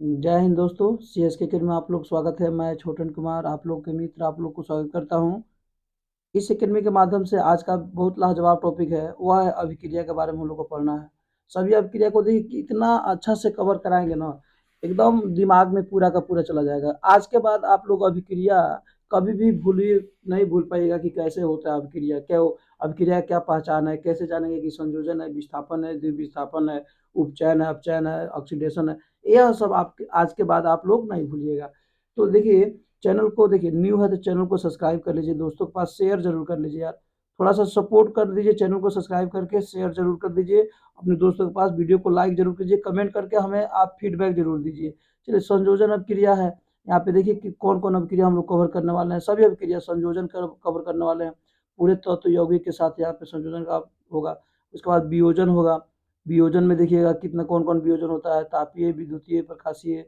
जय हिंद दोस्तों। CSK kit में आप लोग स्वागत है। मैं छोटन कुमार आप लोग के मित्र आप लोग को स्वागत करता हूं। इस एकेडमी के माध्यम से आज का बहुत लाजवाब टॉपिक है, वह है अभिक्रिया के बारे में हम लोग को पढ़ना है। सभी अभिक्रिया को देखिए कितना अच्छा से कवर कराएंगे ना, एकदम दिमाग में पूरा का पूरा चला जाएगा। आज के बाद आप लोग अभिक्रिया कभी भी नहीं भूल पाइएगा कि कैसे होता है अभिक्रिया, क्या हो अभिक्रिया, क्या पहचान है, कैसे जानेंगे कि संयोजन है, विस्थापन है, द्विविस्थापन है, उपचयन है, अपचयन है, ऑक्सीडेशन है। यह सब आप आज के बाद आप लोग नहीं भूलिएगा। तो देखिए, चैनल को देखिए न्यू है तो चैनल को सब्सक्राइब कर लीजिए, दोस्तों के पास शेयर जरूर कर लीजिए यार, थोड़ा सा सपोर्ट कर दीजिए, चैनल को सब्सक्राइब करके शेयर जरूर कर दीजिए अपने दोस्तों के पास। वीडियो को लाइक जरूर कीजिए, कमेंट करके हमें आप फीडबैक जरूर दीजिए। चलिए, संयोजन अभिक्रिया है, यहाँ पे देखिए कि कौन कौन अभिक्रिया हम लोग कवर करने वाले हैं। सभी अभिक्रिया संयोजन कवर करने वाले हैं, पूरे तत्व यौगिक के साथ यहाँ पे संयोजन का होगा। उसके बाद वियोजन होगा। वियोजन में देखिएगा कितना कौन कौन वियोजन होता है, तापीय, विद्युतीय, प्रकाशीय,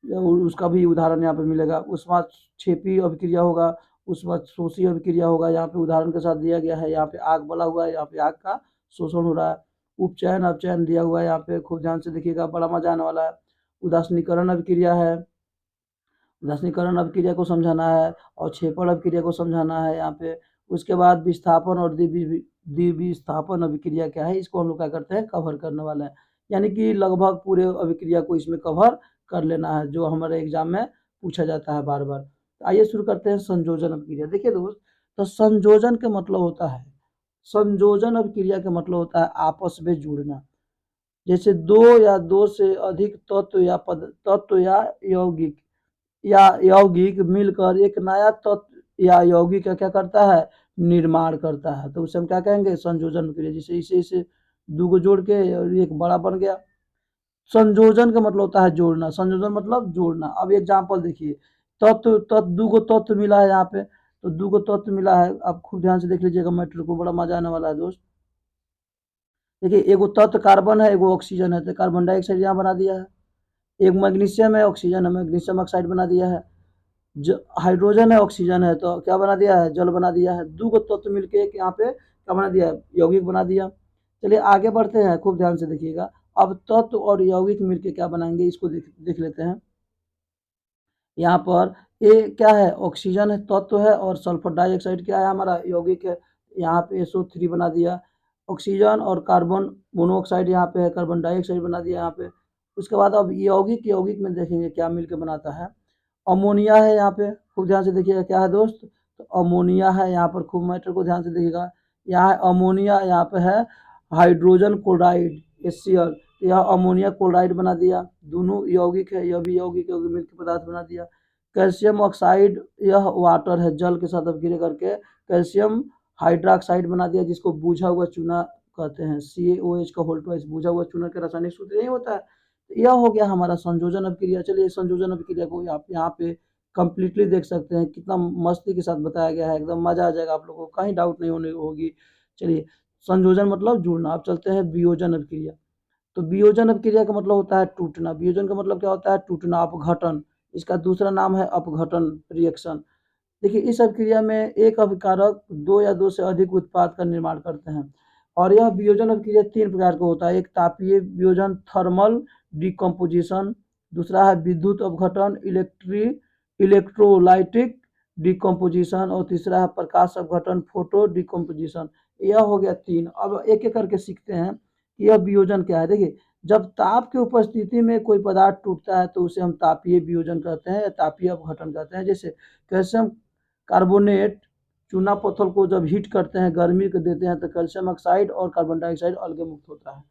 उसका भी उदाहरण यहाँ पे मिलेगा। उसके बाद छेपी अभिक्रिया होगा, उसके बाद शोषी अभिक्रिया होगा, यहाँ पे उदाहरण के साथ दिया गया है। यहाँ पे आग बला हुआ है, यहाँ पे आग का शोषण हो रहा है। उपचयन अपचयन दिया हुआ है, यहाँ पे खूब ध्यान से देखिएगा, बड़ा मजा आने वाला है। उदासीनीकरण अभिक्रिया है, उदासीनीकरण अभिक्रिया को समझाना है, और छेपण अभिक्रिया को समझाना है यहाँ पे। उसके बाद विस्थापन और द्विविस्थापन अभिक्रिया क्या है, इसको हम लोग क्या करते हैं, कवर करने वाले हैं। यानी कि लगभग पूरे अभिक्रिया को इसमें कवर कर लेना है, जो हमारे एग्जाम में पूछा जाता है बार बार। तो आइए शुरू करते हैं संयोजन अभिक्रिया। देखिए दोस्त, तो संयोजन का मतलब होता है, संयोजन अभिक्रिया का मतलब होता है आपस में जुड़ना। जैसे दो या दो से अधिक तत्व या यौगिक मिलकर एक नया तत्व या यौगिक का क्या करता है, निर्माण करता है, तो उसे हम क्या कहेंगे, संयोजन के लिए। जैसे इसे इसे दो को जोड़ के और एक बड़ा बन गया। संयोजन का मतलब होता है जोड़ना, संयोजन मतलब जोड़ना। अब एग्जाम्पल देखिए, तत्व तत्व दो को तत्व मिला है यहाँ पे, तो दो को तत्व मिला है, आप खूब ध्यान से देख लीजिएगा मैटर को, बड़ा मजा आने वाला है दोस्त। देखिए, एगो तत्व कार्बन है, एगो ऑक्सीजन है, तो कार्बन डाइऑक्साइड यहाँ बना दिया है। एक मैग्नीशियम है, ऑक्सीजन है, मैग्नीशियम ऑक्साइड बना दिया है। हाइड्रोजन है, ऑक्सीजन है, तो क्या बना दिया है, जल बना दिया है। दो को तत्व मिलके एक यहाँ पे क्या बना दिया है, यौगिक बना दिया। चलिए आगे बढ़ते हैं, खूब ध्यान से देखिएगा। अब तत्व और यौगिक मिलके क्या बनाएंगे, इसको देख लेते हैं। यहाँ पर ये क्या है, ऑक्सीजन है तत्व है, और सल्फर डाइऑक्साइड क्या है, हमारा यौगिक है। यहाँ पे SO3 बना दिया। ऑक्सीजन और कार्बन मोनोऑक्साइड यहाँ पे है, कार्बन डाइऑक्साइड बना दिया यहाँ पे। उसके बाद अब यौगिक यौगिक में देखेंगे क्या मिलकर बनाता है। अमोनिया है यहाँ पे, खूब ध्यान से देखिएगा क्या है दोस्त, तो अमोनिया है यहाँ पर, खूब मैटर को ध्यान से देखिएगा। यहाँ अमोनिया, यहाँ पे है हाइड्रोजन क्लोराइड HCl, यह अमोनिया क्लोराइड बना दिया। दोनों यौगिक है, यह भी यौगिक यौगिक मिलकर पदार्थ बना दिया। कैल्शियम ऑक्साइड, यह वाटर है, जल के साथ अभिक्रिया करके कैल्शियम हाइड्रोक्साइड बना दिया, जिसको बुझा हुआ चूना कहते हैं। CaOH का होल ट्वाइस, बुझा हुआ चूना का रासायनिक सूत्र यही होता है। यह हो गया हमारा संयोजन अभिक्रिया। चलिए संयोजन अभिक्रिया को आप यहाँ पे कंप्लीटली देख सकते हैं, कितना मस्ती के साथ बताया गया है, एकदम मजा आ जाएगा आप लोगों को, कहीं डाउट नहीं होने होगी। चलिए, संयोजन मतलब जुड़ना। अब चलते हैं वियोजन अभिक्रिया। तो वियोजन अभिक्रिया का मतलब होता है टूटना। वियोजन का मतलब क्या होता है, टूटना, अपघटन। इसका दूसरा नाम है अपघटन रिएक्शन। देखिए, इस अभिक्रिया में एक अभिकारक दो या दो से अधिक उत्पाद का निर्माण करते हैं। और यह वियोजन अभिक्रिया तीन प्रकार का होता है। एक तापीय वियोजन, थर्मल डिकम्पोजिशन। दूसरा है विद्युत अपघटन, इलेक्ट्रोलाइटिक डिकम्पोजिशन। और तीसरा है प्रकाश अपघटन, फोटो डिकम्पोजिशन। यह हो गया तीन। अब एक एक करके सीखते हैं कि यह वियोजन क्या है। देखिए, जब ताप की उपस्थिति में कोई पदार्थ टूटता है तो उसे हम तापीय वियोजन कहते हैं या तापीय अपघटन कहते हैं। जैसे कैल्शियम कार्बोनेट चूना पत्थर को जब हीट करते हैं, गर्मी को देते हैं, तो कैल्शियम ऑक्साइड और कार्बन डाइऑक्साइड अलग मुक्त होता है।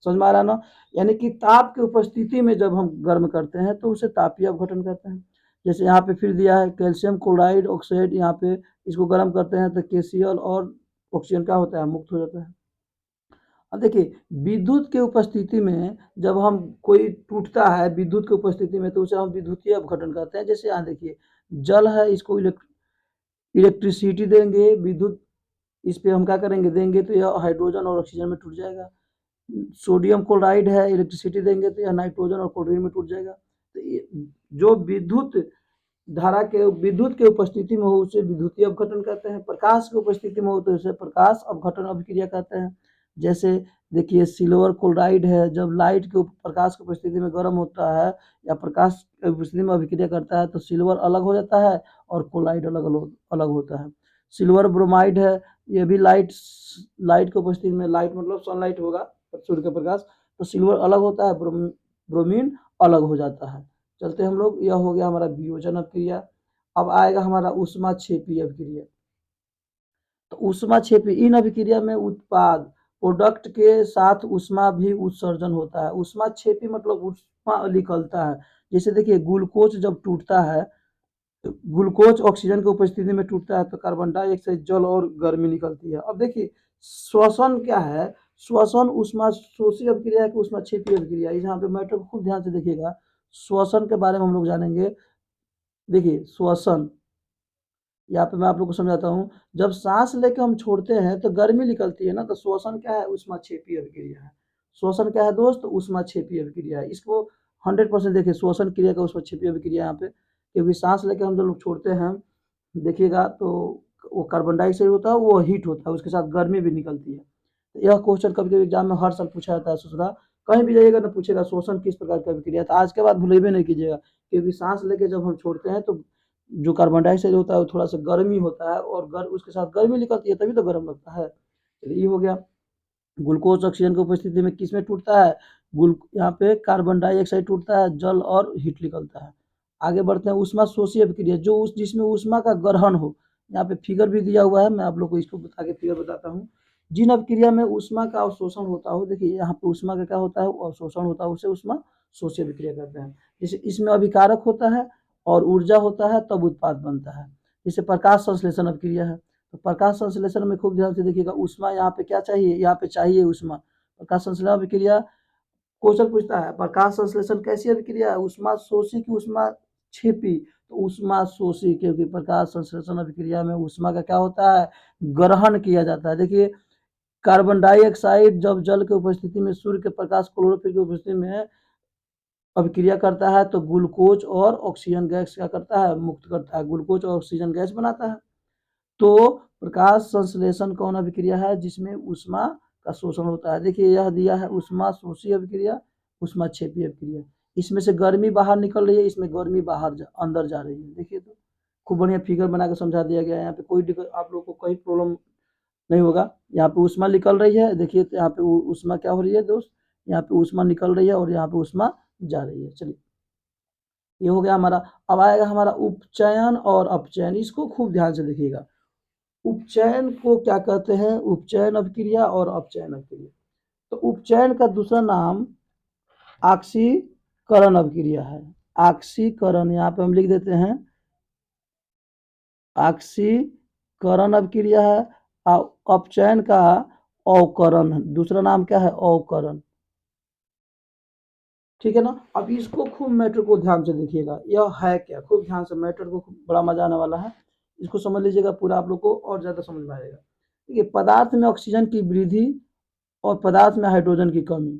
समझ में आ रहा है ना, यानी कि ताप की उपस्थिति में जब हम गर्म करते हैं तो उसे तापीय अपघटन कहते हैं। जैसे यहाँ पे फिर दिया है कैल्शियम क्लोराइड ऑक्साइड, यहाँ पे इसको गर्म करते हैं तो KCl और ऑक्सीजन क्या होता है, मुक्त हो जाता है। अब देखिए, विद्युत के उपस्थिति में जब हम कोई टूटता है विद्युत की उपस्थिति में, तो उसे हम विद्युतीय अपघटन कहते हैं। जैसे यहाँ देखिए, जल है, इसको इलेक्ट्रिसिटी देंगे, विद्युत इस पे हम क्या करेंगे, देंगे, तो यह हाइड्रोजन और ऑक्सीजन में टूट जाएगा। सोडियम क्लोराइड है, इलेक्ट्रिसिटी देंगे तो यह नाइट्रोजन और क्लोरीन में टूट जाएगा। तो जो विद्युत के उपस्थिति में हो उसे विद्युतीय अपघटन कहते हैं। प्रकाश की उपस्थिति में हो तो उसे प्रकाश अपघटन अभिक्रिया कहते हैं। जैसे देखिए सिल्वर क्लोराइड है, जब लाइट के प्रकाश की उपस्थिति में गर्म होता है या प्रकाश की उपस्थिति में अभिक्रिया करता है तो सिल्वर अलग हो जाता है और क्लोराइड अलग अलग अलग होता है। सिल्वर ब्रोमाइड है, ये भी लाइट की उपस्थिति में, लाइट मतलब सनलाइट होगा, सूर्य का प्रकाश, तो सिल्वर अलग होता है, ब्रोमीन अलग हो जाता है। चलते हम लोग, यह हो गया हमारा वियोजन अभिक्रिया। अब आएगा हमारा ऊष्माक्षेपी अभिक्रिया। तो ऊष्माक्षेपी इन अभिक्रिया में उत्पाद प्रोडक्ट के साथ ऊष्मा भी उत्सर्जन होता है। ऊष्माक्षेपी मतलब ऊष्मा निकलता है। जैसे देखिए ग्लूकोज जब टूटता है, ग्लूकोज ऑक्सीजन की उपस्थिति में टूटता है तो कार्बन डाइऑक्साइड, जल और गर्मी निकलती है। अब देखिए श्वसन क्या है, श्वसन ऊष्मा शोषी अभिक्रिया है कि ऊष्माक्षेपी अभिक्रिया है, यहाँ पे मैटर को खूब ध्यान से देखिएगा। श्वसन के बारे में हम लोग जानेंगे। देखिए श्वसन, यहाँ पे मैं आप लोग को समझाता हूँ। जब सांस लेके हम छोड़ते हैं तो गर्मी निकलती है ना, तो श्वसन क्या है, ऊष्माक्षेपी अभिक्रिया है। श्वसन क्या है दोस्त, ऊष्माक्षेपी अभिक्रिया है। इसको 100% देखिए, श्वसन क्रिया का ऊष्माक्षेपी अभिक्रिया यहाँ पे, क्योंकि सांस लेके हम जब लोग छोड़ते हैं, देखिएगा तो वो कार्बन डाइऑक्साइड होता है, वो हीट होता है, उसके साथ गर्मी भी निकलती है। तो यह क्वेश्चन कभी कभी एग्जाम में हर साल पूछा जाता है ससुरा, कहीं भी जाइएगा ना पूछेगा श्वसन किस प्रकार की अभिक्रिया है। तो आज के बाद भूलेबे नहीं कीजिएगा, क्योंकि सांस लेके जब हम छोड़ते हैं तो जो कार्बन डाइऑक्साइड होता है वो थोड़ा सा गर्मी होता है और उसके साथ गर्मी निकलती है, तभी तो गर्म लगता है। चलिए ये हो गया। ग्लूकोज ऑक्सीजन की उपस्थिति में किस में टूटता है, गुल यहाँ पे कार्बन डाइऑक्साइड टूटता है, जल और हीट निकलता है। आगे बढ़ते हैं, ऊष्मा शोषी अभिक्रिया, जो जिसमें ऊष्मा का ग्रहण हो। यहाँ पे फिगर भी दिया हुआ है, मैं आप लोग को इसको बता के फिगर बताता हूँ। जिन अभिक्रिया में ऊष्मा का अवशोषण होता हो, देखिए यहाँ पे ऊष्मा का क्या होता है, अवशोषण होता है, उसे ऊष्मा शोषी अभिक्रिया कहते हैं। जैसे इसमें अभिकारक होता है और ऊर्जा होता है, तब उत्पाद बनता है। जैसे प्रकाश संश्लेषण अभिक्रिया है, तो प्रकाश संश्लेषण में खूब ध्यान से देखिएगा, ऊष्मा यहाँ पे क्या चाहिए, यहाँ पे चाहिए ऊष्मा। प्रकाश संश्लेषण अभिक्रिया, क्वेश्चन पूछता है प्रकाश संश्लेषण कैसी अभिक्रिया है, ऊष्मा शोषी की ऊष्मा छेपी। तो ऊष्मा शोषी, क्योंकि प्रकाश संश्लेषण अभिक्रिया में ऊष्मा का क्या होता है, ग्रहण किया जाता है। देखिए कार्बन डाइऑक्साइड जब जल की उपस्थिति में सूर्य के प्रकाश क्लोरोफिल की उपस्थिति में अभिक्रिया करता है तो ग्लूकोज और ऑक्सीजन गैस क्या करता है, मुक्त करता है, ग्लूकोज और ऑक्सीजन गैस बनाता है। तो प्रकाश संश्लेषण कौन अभिक्रिया है, जिसमें ऊष्मा का शोषण होता है। देखिए यह दिया है ऊष्मा शोषी अभिक्रिया, ऊष्माक्षेपी अभिक्रिया। इसमें से गर्मी बाहर निकल रही है, इसमें गर्मी अंदर जा रही है। देखिए तो खूब बढ़िया फिगर बना के समझा दिया गया है। यहाँ पे कोई दिक्कत आप लोग को कोई प्रॉब्लम नहीं होगा। यहाँ पे ऊष्मा निकल रही है, देखिए तो यहाँ पे ऊष्मा क्या हो रही है दोस्त, यहाँ पे ऊष्मा निकल रही है और यहाँ पे ऊष्मा जा रही है। चलिए ये हो गया हमारा। अब आएगा हमारा उपचयन और अपचयन, इसको खूब ध्यान से देखिएगा। उपचयन को क्या कहते हैं, उपचयन अभिक्रिया और अपचयन अभिक्रिया। तो उपचयन का दूसरा नाम ऑक्सीकरण अभिक्रिया है। ऑक्सीकरण यहाँ पे हम लिख देते हैं, ऑक्सीकरण अभिक्रिया है। अपचयन का अवकरण, दूसरा नाम क्या है, अवकरण। ठीक है ना। अब इसको खूब मैटर को ध्यान से देखिएगा, यह है क्या, खूब ध्यान से, मैटर को बड़ा मजा आने वाला है। इसको समझ लीजिएगा पूरा, आप लोग को और ज्यादा समझ में आएगा। देखिए पदार्थ में ऑक्सीजन की वृद्धि और पदार्थ में हाइड्रोजन की कमी,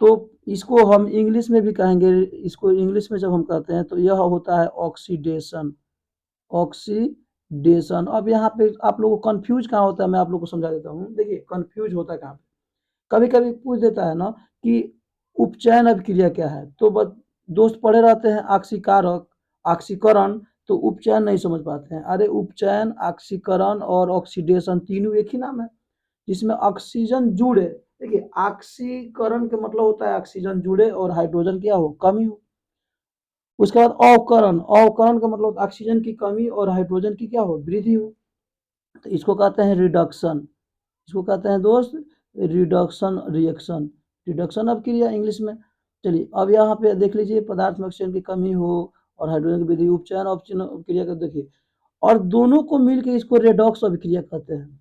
तो इसको हम इंग्लिश में भी कहेंगे। इसको इंग्लिश में जब हम कहते हैं तो यह होता है ऑक्सीडेशन, ऑक्सीडेशन। अब यहाँ पे आप लोगों को कंफ्यूज कहाँ होता है, मैं आप लोग को समझा देता हूँ। देखिए कंफ्यूज होता है कहाँ पे, कभी कभी पूछ देता है ना कि उपचयन अभिक्रिया क्या है, तो दोस्त पढ़े रहते हैं ऑक्सीकारक, ऑक्सीकरण, तो उपचयन नहीं समझ पाते हैं। अरे उपचयन, ऑक्सीकरण और ऑक्सीडेशन तीनों एक ही नाम है, जिसमें ऑक्सीजन जुड़े। देखिए ऑक्सीकरण का मतलब होता है ऑक्सीजन जुड़े और हाइड्रोजन क्या हो, कमी हो। उसके बाद अवकरण, अवकरण का मतलब ऑक्सीजन की कमी और हाइड्रोजन की क्या हो, वृद्धि हो। तो इसको कहते हैं रिडक्शन, इसको कहते हैं दोस्त रिडक्शन रिएक्शन, रिडक्शन अभिक्रिया इंग्लिश में। चलिए अब यहाँ पे देख लीजिए, पदार्थ में ऑक्सीजन की कमी हो और हाइड्रोजन की वृद्धि, उपचयन अपचयन अभिक्रिया का देखिए, और दोनों को मिलकर इसको रेडॉक्स अभिक्रिया कहते हैं।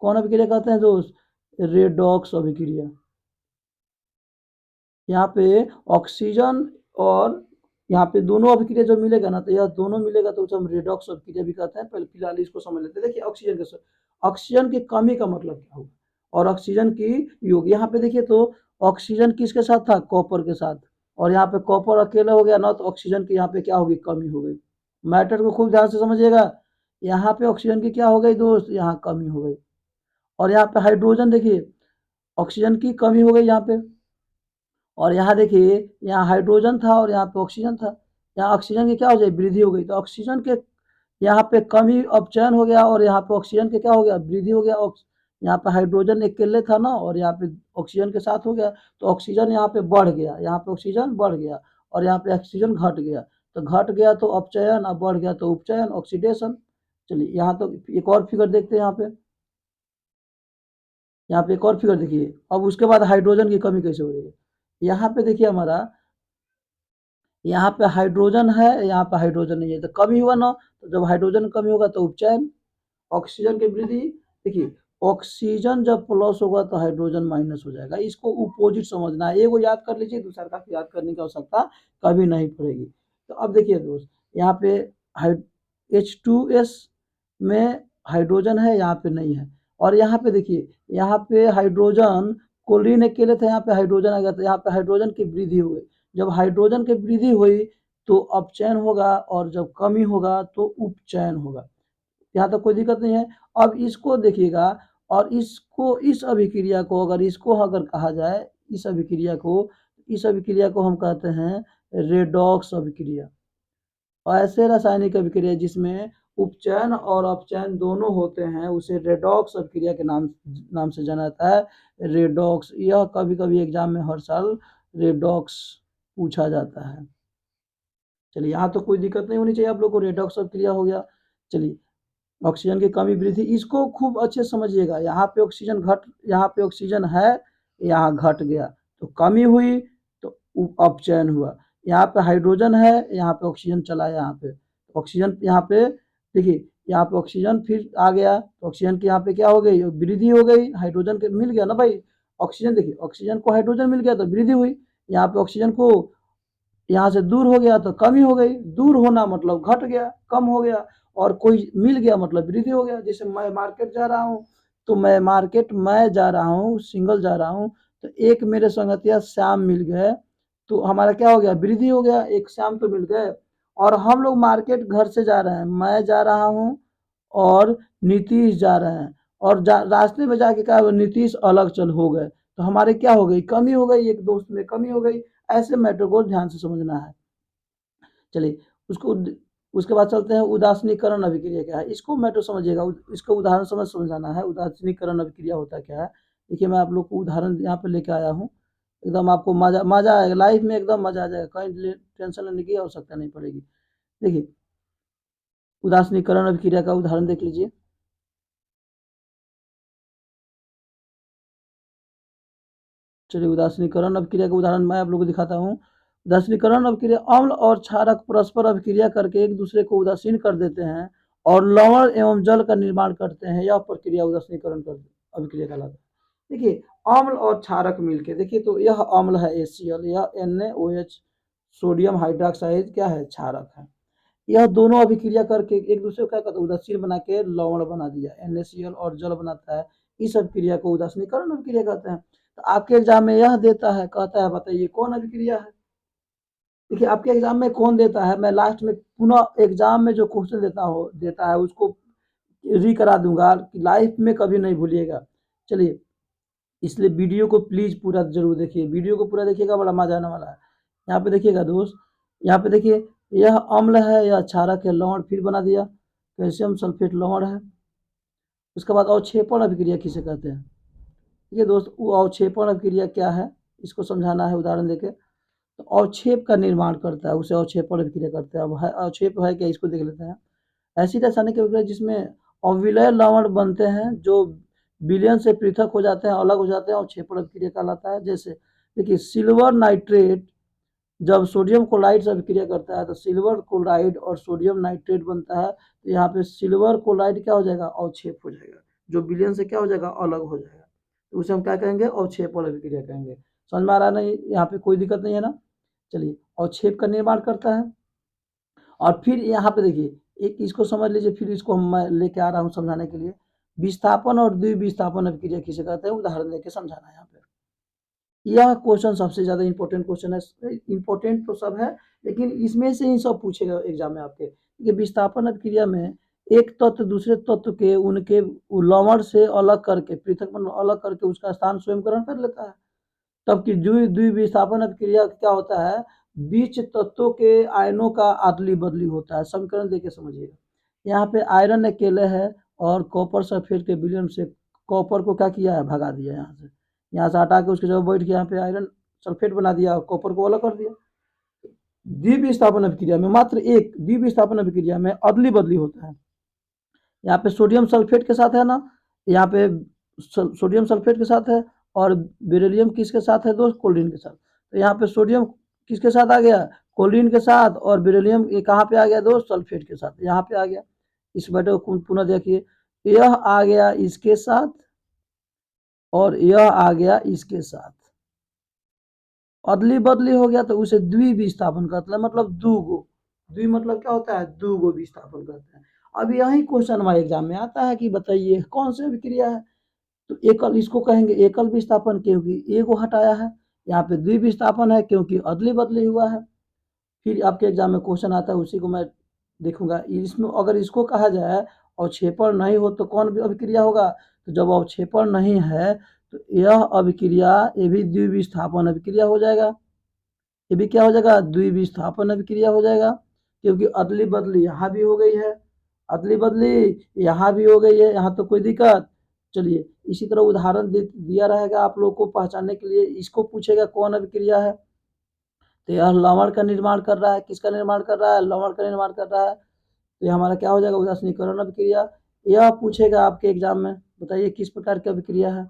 कौन अभिक्रिया कहते हैं दोस्त, रेडॉक्स अभिक्रिया। यहाँ पे ऑक्सीजन और यहाँ पे दोनों अभिक्रिया जो मिलेगा ना, तो यह दोनों मिलेगा तो उसे हम रेडॉक्स अभिक्रिया भी कहते हैं। पहले फिलहाल इसको समझ लेते हैं। देखिए ऑक्सीजन के, ऑक्सीजन की कमी का मतलब क्या होगा और ऑक्सीजन की योग। यहाँ पे देखिए तो ऑक्सीजन किसके साथ था, कॉपर के साथ, और यहाँ पे कॉपर अकेला हो गया ना, तो ऑक्सीजन की यहाँ पे क्या होगी, कमी हो गई। मैटर को खूब ध्यान से समझिएगा, यहाँ पे ऑक्सीजन की क्या हो गई दोस्त, यहाँ कमी हो गई। और यहाँ पे हाइड्रोजन देखिए, ऑक्सीजन की कमी हो गई यहाँ पे। और यहाँ देखिए, यहाँ हाइड्रोजन था और यहाँ पे ऑक्सीजन था। यहाँ ऑक्सीजन की क्या हो जाए, वृद्धि हो गई। तो ऑक्सीजन के यहाँ पे कमी अपचयन हो गया और यहाँ पे ऑक्सीजन के क्या हो गया, वृद्धि हो गया। यहाँ पे हाइड्रोजन अकेले था ना और यहाँ पे ऑक्सीजन के साथ हो गया, तो ऑक्सीजन यहाँ पे बढ़ गया, यहाँ पे ऑक्सीजन बढ़ गया और यहाँ पे ऑक्सीजन घट गया। तो घट गया तो अपचयन, अब बढ़ गया तो उपचयन, ऑक्सीडेशन। चलिए यहाँ तो एक और फिगर देखते हैं। यहाँ पे एक और फिगर देखिए। अब उसके बाद हाइड्रोजन की कमी कैसे हो रही है। यहाँ पे देखिए हमारा, यहाँ पे हाइड्रोजन है, यहाँ पे हाइड्रोजन नहीं है, तो कमी हुआ ना। तो जब हाइड्रोजन कमी होगा तो उपचयन, ऑक्सीजन की वृद्धि। देखिए, ऑक्सीजन जब प्लस होगा तो हाइड्रोजन माइनस हो जाएगा। इसको अपोजिट समझना है, एगो याद कर लीजिए, दूसरा का याद करने की आवश्यकता कभी नहीं पड़ेगी। तो अब देखिए दोस्त, यहाँ पे H2S में हाइड्रोजन है, यहाँ पे नहीं है। और यहाँ पे देखिए, यहाँ पे हाइड्रोजन क्लोरीन अकेले थे, यहाँ पे हाइड्रोजन आ गया, तो यहाँ पे हाइड्रोजन की वृद्धि हो गई। जब हाइड्रोजन की वृद्धि हुई तो अपचयन होगा और जब कमी होगा तो उपचयन होगा। यहाँ तक कोई दिक्कत नहीं है। अब इसको देखिएगा, और इसको, इस अभिक्रिया को अगर कहा जाए, इस अभिक्रिया को हम कहते हैं रेडॉक्स अभिक्रिया। और ऐसे रासायनिक अभिक्रिया जिसमें उपचयन और अपचयन दोनों होते हैं उसे रेडॉक्स अभिक्रिया के नाम नाम से जाना जाता है, रेडॉक्स। यह कभी कभी एग्जाम में हर साल रेडॉक्स पूछा जाता है। चलिए, यहाँ तो कोई दिक्कत नहीं होनी चाहिए आप लोग को, रेडॉक्स अभिक्रिया हो गया। चलिए, ऑक्सीजन की कमी वृद्धि, इसको खूब अच्छे से समझिएगा। यहाँ पे ऑक्सीजन यहाँ पे ऑक्सीजन है, यहाँ घट गया तो कमी हुई, तो अपचयन हुआ। यहाँ पे हाइड्रोजन है, यहाँ पे ऑक्सीजन चला, यहाँ पे ऑक्सीजन, यहाँ पे देखिए, यहाँ पे ऑक्सीजन फिर आ गया, तो ऑक्सीजन की यहाँ पे क्या हो गई, वृद्धि हो गई। हाइड्रोजन के मिल गया ना भाई, ऑक्सीजन देखिए, ऑक्सीजन को हाइड्रोजन मिल गया तो वृद्धि हुई। यहाँ पे ऑक्सीजन को यहाँ से दूर हो गया तो कमी हो गई। दूर होना मतलब घट गया, कम हो गया। और कोई मिल गया मतलब वृद्धि हो गया। जैसे मैं मार्केट जा रहा हूँ, तो मैं जा रहा हूँ, सिंगल जा रहा हूँ, तो एक मेरे संगतिया श्याम मिल गए, तो हमारा क्या हो गया, वृद्धि हो गया, एक श्याम तो मिल गए। और हम लोग मार्केट घर से जा रहे हैं, मैं जा रहा हूँ और नीतीश जा रहे हैं, और रास्ते में जाके क्या हुआ, नीतीश अलग चल हो गए, तो हमारे क्या हो गई, कमी हो गई, एक दोस्त में कमी हो गई। ऐसे मैटर को ध्यान से समझना है। चलिए, उसको उसके बाद चलते हैं उदासीनीकरण अभिक्रिया क्या है, इसको मैटर समझिएगा। इसको उदाहरण समझाना है, उदासीनीकरण अभिक्रिया होता क्या है। देखिए, मैं आप लोग को उदाहरण यहाँ पे लेके आया हूँ। एकदम आपको मजा मजा आएगा, लाइफ में एकदम मजा आ जाएगा, कहीं टेंशन लेने की आवश्यकता नहीं पड़ेगी। देखिए, उदासीनीकरण अभिक्रिया का उदाहरण देख लीजिए। चलिए, उदासीनीकरण अभिक्रिया का उदाहरण मैं आप लोगों को दिखाता हूँ। उदासीनीकरण अभिक्रिया, अम्ल और क्षारक परस्पर अभिक्रिया करके एक दूसरे को उदासीन कर देते हैं और लवण एवं जल का निर्माण करते हैं। यह प्रक्रिया उदासीनीकरण कर अभिक्रिया कहलाता है। देखिए, अम्ल और क्षारक मिलके, देखिए तो यह अम्ल है HCl, यह NaOH, सोडियम हाइड्रोक्साइड क्या है, क्षारक है। यह दोनों अभिक्रिया करके एक दूसरे को क्या कहते हैं, उदासीन बना के लवण बना दिया, NaCl और जल बनाता है। इस अभिक्रिया को उदासीनीकरण अभिक्रिया कहते हैं। तो आपके एग्जाम में यह देता है, कहता है बताइए कौन अभिक्रिया है। देखिए, आपके एग्जाम में कौन देता है, मैं लास्ट में पुनः एग्जाम में जो क्वेश्चन देता है उसको री करा दूंगा, लाइफ में कभी नहीं भूलिएगा। चलिए, इसलिए वीडियो को प्लीज पूरा जरूर देखिए, वीडियो को पूरा देखिएगा, बड़ा मजा आने वाला है। यहाँ पे देखिएगा दोस्त, यहाँ पे देखिए, यह अम्ल है, यह क्षारक है, लवण फिर बना दिया, कैल्शियम सल्फेट लवण है। उसके बाद अवक्षेपण अभिक्रिया किसे कहते हैं। देखिए दोस्त, वो अवक्षेपण अभिक्रिया क्या है, इसको समझाना है उदाहरण देके। तो अवक्षेप का निर्माण करता है, उसे अवक्षेपण अभिक्रिया करते हैं। अब है अवक्षेप है क्या, इसको देख लेते हैं। ऐसी रासायनिक अभिक्रिया जिसमें अविलय लवण बनते हैं जो विलयन से पृथक हो जाते हैं, अलग हो जाते हैं, अवक्षेपण अभिक्रिया कहलाता है। जैसे देखिए, सिल्वर नाइट्रेट जब सोडियम क्लोराइड से अभिक्रिया करता है तो सिल्वर क्लोराइड और सोडियम नाइट्रेट बनता है। तो यहाँ पे सिल्वर क्लोराइड क्या हो जाएगा, अवक्षेप हो जाएगा, जो विलयन से क्या हो जाएगा, अलग हो जाएगा। तो उसे हम क्या कहेंगे, अवक्षेपण अभिक्रिया कहेंगे। समझ में आ रहा है ना, यहाँ पे कोई दिक्कत नहीं है ना। चलिए, अवक्षेप का निर्माण करता है। और फिर यहाँ पे देखिए, एक इसको समझ लीजिए, फिर इसको मैं लेके आ रहा हूँ समझाने के लिए। विस्थापन और द्विविस्थापन अभिक्रिया किसे कहते हैं, उदाहरण देके समझाना है यहाँ पे। यह क्वेश्चन सबसे ज्यादा इंपॉर्टेंट क्वेश्चन है। इंपॉर्टेंट तो सब है, लेकिन इसमें से ही सब पूछेगा एग्जाम में आपके। कि विस्थापन अभिक्रिया में एक तत्व दूसरे तत्व के उनके लवण से अलग करके, पृथक अलग करके उसका स्थान स्वयं ग्रहण कर लेता है। तब की द्विविस्थापन अभिक्रिया क्या होता है, बीच तत्वों के आयनों का अदली बदली होता है। समीकरण देखिए समझिएगा, यहाँ पे आयरन अकेले है और कॉपर सल्फेट के विलयन से कॉपर को क्या किया है, भगा दिया यहाँ से हटा के उसकी जगह बैठ के यहाँ पे आयरन सल्फेट बना दिया और कॉपर को अलग कर दिया। द्विविस्थापन अभिक्रिया में मात्र एक द्विविस्थापन अभिक्रिया में अदली बदली होता है। यहाँ पे सोडियम सल्फेट के साथ है ना, यहाँ पे सोडियम सल्फेट के साथ है और बेरिलियम किसके साथ है दोस्त, क्लोरीन के साथ। तो यहाँ पे सोडियम किसके साथ आ गया, क्लोरीन के साथ, और बेरिलियम ये कहाँ पे आ गया दोस्त, सल्फेट के साथ, यहाँ पे आ गया। इस बैठे को पुनः देखिए, यह आ गया इसके साथ और यह आ गया इसके साथ, अदली बदली हो गया तो उसे द्विविस्थापन कहते हैं, मतलब दूगो। द्वि मतलब क्या होता है, दूगो विस्थापन कहते हैं। अब यही क्वेश्चन हमारे एग्जाम में आता है कि बताइए कौन सी अभिक्रिया है, तो एकल, इसको कहेंगे एकल विस्थापन क्योंकि ए को हटाया है। यहाँ पे द्विविस्थापन है क्योंकि अदली बदली हुआ है। फिर आपके एग्जाम में क्वेश्चन आता है, उसी को मैं देखूंगा। इसमें अगर इसको कहा जाए अवक्षेपण नहीं हो तो कौन भी अभिक्रिया होगा, तो जब अवक्षेपण नहीं है तो यह अभिक्रिया, ये भी द्विविस्थापन अभिक्रिया हो जाएगा। ये भी क्या हो जाएगा, द्विविस्थापन अभिक्रिया हो जाएगा, क्योंकि अदली बदली यहाँ भी हो गई है, अदली बदली यहाँ भी हो गई है, यहाँ तो कोई दिक्कत। चलिए इसी तरह उदाहरण दिया रहेगा आप लोगों को पहचानने के लिए। इसको पूछेगा कौन अभिक्रिया है, तो यह लवण का निर्माण कर रहा है। किसका निर्माण कर रहा है, लवण का निर्माण कर रहा है। तो ये हमारा क्या हो जाएगा, उदासीनीकरण अभिक्रिया। यह पूछेगा आपके एग्जाम में, बताइए किस प्रकार की अभिक्रिया है।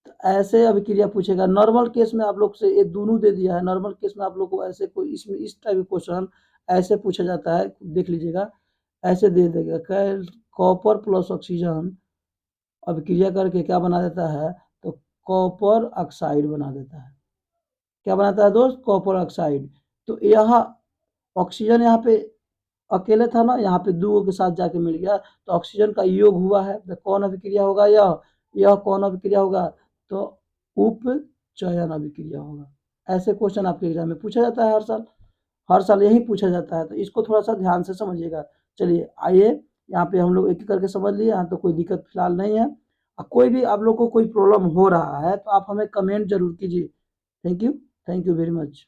तो ऐसे अभिक्रिया पूछेगा। नॉर्मल केस में आप लोग से ये दोनों दे दिया है, नॉर्मल केस में आप लोग को ऐसे कोई इसमें इस टाइप क्वेश्चन ऐसे पूछा जाता है, देख लीजिएगा। ऐसे दे देगा, कॉपर प्लस ऑक्सीजन अभिक्रिया करके क्या बना देता है, तो कॉपर ऑक्साइड बना देता है। क्या बनाता है दोस्त, कॉपर ऑक्साइड। तो यहाँ ऑक्सीजन यहाँ पे अकेले था ना, यहाँ पे दो के साथ जाके मिल गया तो ऑक्सीजन का योग हुआ है। तो कौन अभिक्रिया होगा, यह कौन अभिक्रिया होगा, तो उपचयन अभिक्रिया होगा। ऐसे क्वेश्चन आपके एग्जाम में पूछा जाता है हर साल, हर साल यही पूछा जाता है। तो इसको थोड़ा सा ध्यान से समझिएगा। चलिए आइए, यहाँ पे हम लोग एक एक करके समझ लिए, यहाँ तो कोई दिक्कत फिलहाल नहीं है। कोई भी आप लोग को कोई प्रॉब्लम हो रहा है तो आप हमें कमेंट जरूर कीजिए। Thank you, thank you very much.